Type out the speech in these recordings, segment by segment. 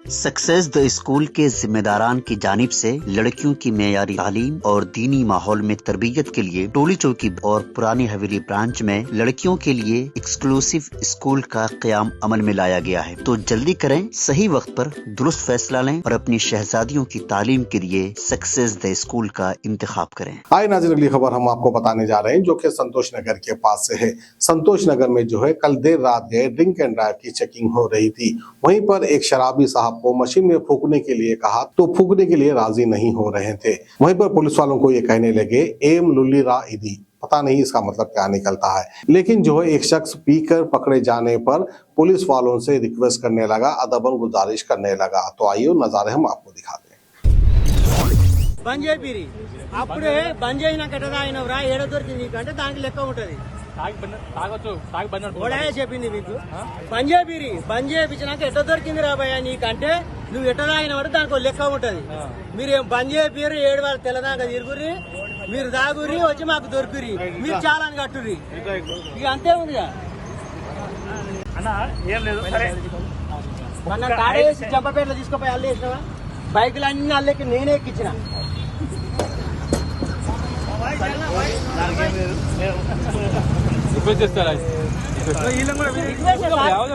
Success the school के जिम्मेदारान की जानिब से लड़कियों की मेयारी तालीम और दीनी माहौल में तरबियत के लिए टोली चौकी और पुरानी हवेली ब्रांच में लड़कियों के लिए एक्सक्लूसिव स्कूल का क़याम अमल में लाया गया है। तो जल्दी करें, सही वक्त पर दुरुस्त फैसला लें और अपनी शहजादियों की तालीम के लिए सक्सेस द स्कूल का इंतखाब करें। आए नाज़रीन, अगली खबर हम आपको बताने जा रहे हैं जो कि संतोष नगर के पास से है। संतोष नगर में जो है कल देर रात गए ड्रिंक एंड ड्राइव की चेकिंग हो रही थी। वहीं पर एक शराबी साहब को मशीन में फूकने के लिए कहा तो फूकने के लिए राजी नहीं हो रहे थे। वहीं पर पुलिस वालों को ये कहने लगे एम लुल्ली रा इदी, पता नहीं इसका मतलब क्या निकलता है। लेकिन जो है एक शख्स पीकर पकड़े जाने पर पुलिस वालों से रिक्वेस्ट करने लगा, अदबन गुजारिश करने लगा। तो आइए नजारे हम आपको दिखाते हैं। బంజేపిరి అప్పుడే బంద్ చేసినాక ఎట్ట తాగినవరా ఏడ దొరికింది నీకంటే దానికి లెక్క ఉంటది. ఓడాయే చెప్పింది మీకు బంద్ చేయించినాక ఎట్ట దొరికింది రా భయ్యా నీకంటే నువ్వు ఎట్ట తాగినవాడు దానికి లెక్క ఉంటది. మీరేం బంద్ చేపిరి 7 వాళ్ళు తెల్లదాకా తిరుగురి, మీరు దాగురి వచ్చి మాకు దొరికిరి, మీరు చాలా కట్టుర్రి, ఇక అంతే ఉందిగా. మొన్న కాడేసి జంపపేటలో తీసుకుపోయి అల్లు వేసినావా, బైకులు అన్ని అల్లెక్కి నేనే ఎక్కించిన.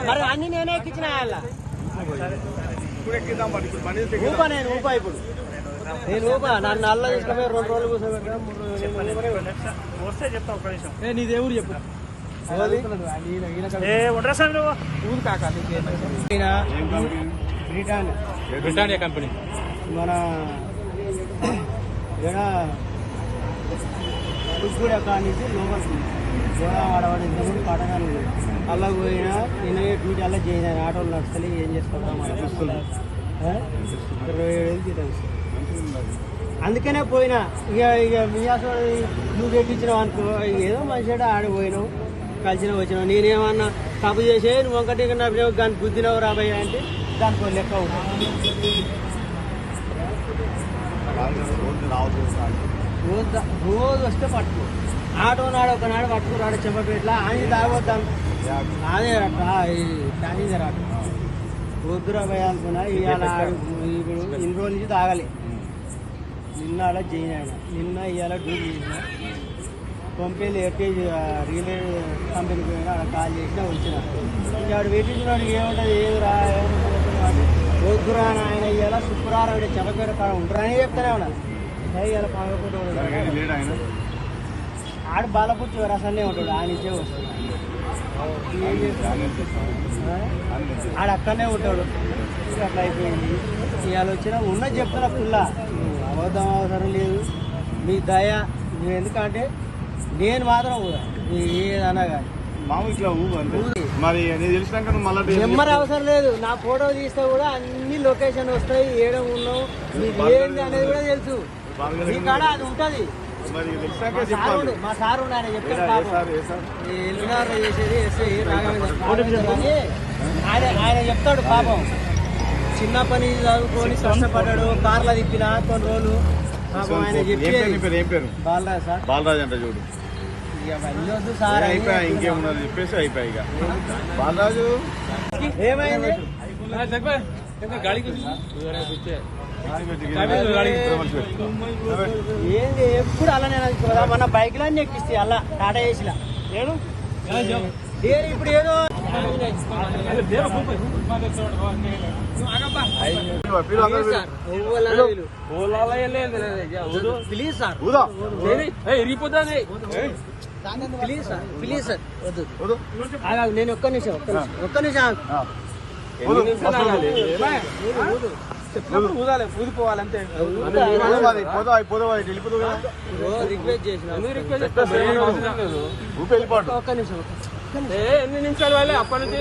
మరి అన్ని నేనే ఎక్కించిన ఊపా, నేను ఊపా, ఇప్పుడు నేను ఊపా. నన్ను అల్ల తీసుకుపోయి 2 రోజులు కూర్చోబెట్టా, 3 రోజులు. నీ దేవుడు చెప్పు బ్రిటానియా కంపెనీ మన ఉగ్గుడ కానించి లోపలికి ఆడవాడి పడగానే అలా పోయినా నేను డ్యూటీ అలా చేయాలి. ఆటోలు నడుస్తలే, ఏం చేసుకుంటాం, 27,000 జీతం. అందుకనే పోయినా. ఇక మీ అసలు నువ్వు ఎక్కించినావు అనుకో, ఏదో మంచిగా ఆడిపోయినావు, కలిసినా వచ్చినావు. నేనేమన్నా తప్పు చేసే నువ్వు ఒకటి దానికి గుద్దినావు రాబోయే అంటే దానికి లెక్క ఉంటుంది. రోజు వస్తే పట్టుకో, ఆటో నాడు ఒకనాడు పట్టుకురాడు చెప్పబెట్లా అని తాగొద్దాం. అదే దాని రాడు వద్దురా భయ అనుకున్నా. ఇవాళ ఇప్పుడు ఇన్ని రోజుల నుంచి తాగాలి. నిన్న అలా చేయను ఆయన, నిన్న ఇవాళ డ్యూటీ చేసిన. పంపేది ఎట్టేజ్ రియల్ కంపెనీకి పోయినా, అక్కడ కాల్ చేసినా వచ్చిన. ఇంకా ఆడు పెట్టించినాడు ఏముంటుంది, ఏమి రా వద్దురా ఆయన. ఇవాళ శుక్రవారం చెప్పబెట్ట కాడ ఉంటారని చెప్తానే ఉన్నాను. ఇవాళ పగకుండా ఆడు బాలపుచ్చి రసన్నే ఉంటాడు, ఆయన ఇచ్చే వస్తాడు. ఏం చేస్తాడు, ఆడ అక్కడనే ఉంటాడు. అట్లా అయిపోయింది. ఇవాళ వచ్చినా ఉన్నది చెప్తున్నా ఫుల్లా, అబద్ధం అవసరం లేదు. మీ దయ నువ్వు, ఎందుకంటే నేను మాత్రం ఏదన్నా కానీ నెంబర్ అవసరం లేదు. నా ఫోటో తీస్తే కూడా అన్ని లొకేషన్ వస్తాయి, ఏడ ఉన్నావు, మీకు ఏంది అనేది కూడా తెలుసు. మీ కాడ అది ఉంటుంది. మా సారు ఆయన చెప్తాడు, ఎల్లునారు చేసేది ఆయన చెప్తాడు. పాపం చిన్న పని చదువుకొని కష్టపడ్డాడు, కార్లో తిప్పిన కొన్ని రోజులు. పాపం ఆయన చెప్పేది బాలరాజ్ సార్, బాలరాజ్ అంటే చూడు సార్ ఇంకేమున్నది చెప్పేసి అయిపోయి. ఇక బాలరాజు ఏమైంది ఏంది ఎప్పుడు అలానే మన బైక్లన్నీ ఎక్కిస్తే అలా టాటా ఏసీలా ఇప్పుడు ఏదో please sir, please sir, please sir వద్దు. నేను ఒక్క నిమిషం ఊదాలి, ఊదిపోవాలంతే. రిక్వెస్ట్ చేసిన ఒక్క నిమిషం, ఎన్ని నిమిషాలు వాళ్ళే అప్పటి నుంచి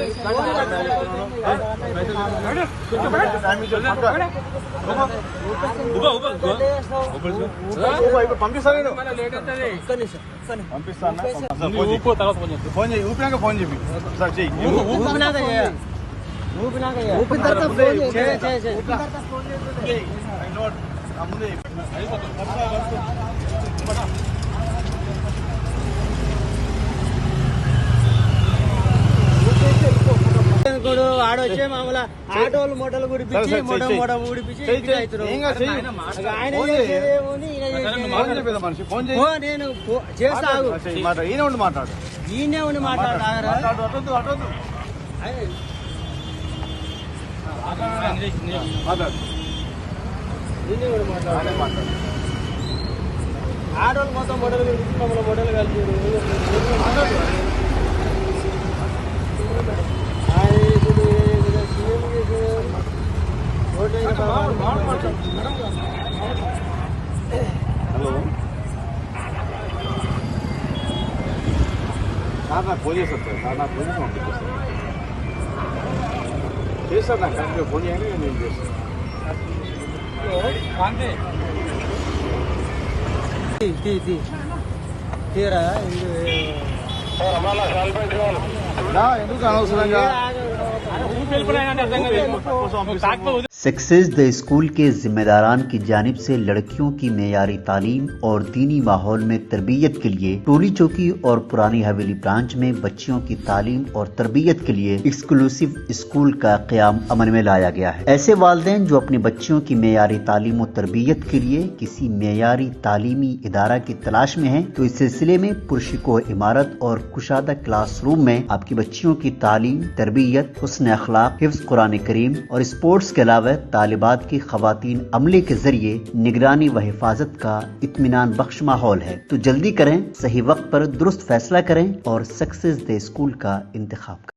పంపిస్తాను. ఫోన్ చేయి, ఊపినాక ఫోన్ చెప్పి సార్ చెయ్యి. ఊపిన తర్వాత ఫోన్ చేయి. కూడా ఆడొచ్చే మామూలు ఆటోలు మూటలు గుడిపించి మూట ఊడిపించి ఇంటికి అవుతున్నారు. ఆయన చేసేదేమోని ఈయన చేసేదేమో. నేను చేస్తా ఆగు. ఈయన ఉండి మాట్లాడు. ఈయనే ఉండి మాట్లాడారా? ఆటోలు మొత్తం మూటలు గురించి మమ్మల్ని మూటలు కలిపి హలో సార్, నాకు ఫోన్ చేస్తారు సార్. నాకు పోలీసు పంపిస్తారు చేస్తారు. నాకు కరెక్ట్గా ఫోన్ చేయండి, నేను చేస్తాను. తీరా ఎందుకు అనవసరంగా सक्सेस द स्कूल के जिम्मेदारान की जानिब से लड़कियों की मेयारी तालीम और दीनी माहौल में तरबियत के लिए टोली चौकी और पुरानी हवेली ब्रांच में बच्चियों की तालीम और तरबियत के लिए एक्सक्लूसिव स्कूल का क़याम अमल में लाया गया है। ऐसे वालिदैन जो अपने बच्चियों की मेयारी तालीम और तरबियत के लिए किसी मेयारी तालीमी इदारा की तलाश में है तो इस सिलसिले में पुरशिकोह इमारत और कुशादा क्लासरूम में आपकी बच्चियों की तालीम, तरबियत, हुस्न अखलाक, हिफ्ज़ कुरान करीम और स्पोर्ट्स के अलावा तालिबात की खवातीन अमले के जरिए निगरानी व हिफाजत का इत्मीनान बख्श माहौल है। तो जल्दी करें, सही वक्त पर दुरुस्त फैसला करें और सक्सेस द स्कूल का इंतखाब करें।